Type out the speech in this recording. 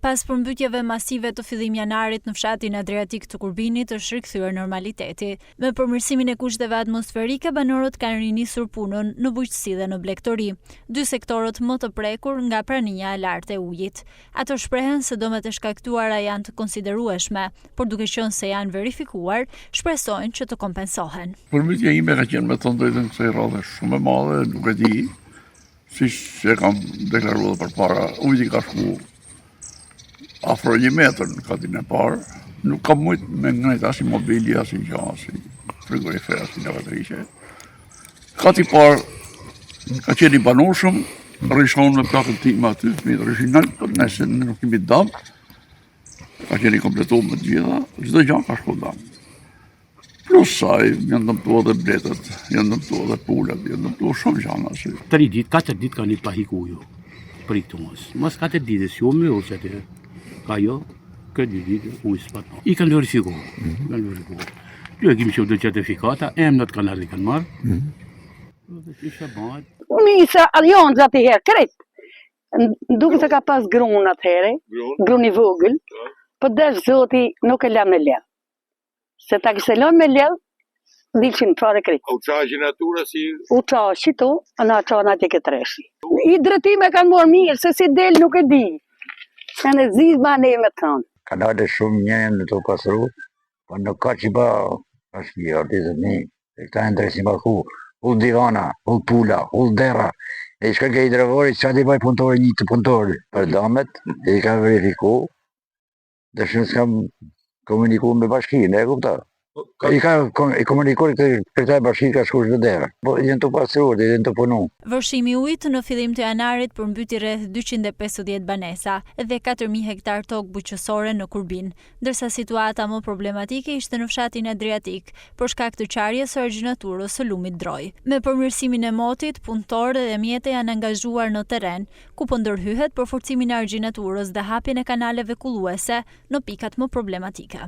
Pas përmbytjeve masive të fillim janarit në fshatin Adriatik të Kurbinit është rikthyer normaliteti. Me përmirësimin e kushteve atmosferike, banorët kanë rinisur punën në bujqësi dhe në blegtori, dy sektorët më të prekur nga prania e lartë e ujit. Ato shprehen se dëmet e shkaktuara janë të konsiderueshme, por duke qenë se janë verifikuar, shpresojnë që të kompensohen. Përmbytja ime ka qenë me të drejtën kësaj rradhe shumë e madhe, nuk e di, siç e kam deklaruar përpara, uji ka shku afro 1 metër në katin e parë, nuk kam mujt me ngajt as imobili, as gjë, as frigorifer, as lavatriçe. Kati i parë ka qenë i banueshëm, rishon me plakën time aty, fëmijët rishin por nëse nuk kemi dëm, ka qenë i kompletuar me të gjitha, çdo gjë ka shkuar dëm. Plus saj, janë dëmtuar dhe bletët, janë dëmtuar dhe pulat, janë dëmtuar shumë gjëra. 3 ditë, 4 ditë kanë i pa hiku uju, për i këtu mos 4 ditë, si u më ose atë. Ka jo, këtë ditë ujë s'pat. I kanë verifikuar. Ju e kemi qëftë certifikata, emnat kanë ardhi kanë marrë. Isha bëhet. Misa janë gjatë herë, kretë. Duke se ka pas grunë atëhere, grunë i vogël, për desh zoti nuk e lem me lem. Se ta kise lem me lem, dilqin fare kretë. U qashin atura si? U qashin tu, në qana që këtë reshi. I drejtime kanë morë mirë, se si del nuk e di. Në në zizma ne me të thonë. Ka dalë shumë njën në të pasru, po nuk ka që ba është një artizët një. E këta e ndresin ba hu divana, hu pula, hu dera. E shka ke i drevori, që ati baj punëtori një të punëtori. Për damet, e i ka verifiku, dhe shumë s'kam komuniku me bashkinë, e kupta. I ka komunikuar këta bashkë ka shkuar çdo derë. Po janë të pasuar, janë të punu. Vërshimi i ujit në fillim të janarit përmbyti rreth 250 banesa dhe 4000 hektar tokë bujqësore në Kurbin, ndërsa situata më problematike ishte në fshatin Adriatik për shkak të qarjes së argjinaturës së lumit Droj. Me përmirësimin e motit, punëtorë dhe mjete janë angazhuar në terren, ku po ndërhyhet për forcimin e argjinaturës dhe hapjen e kanaleve kulluese në pikat më problematike.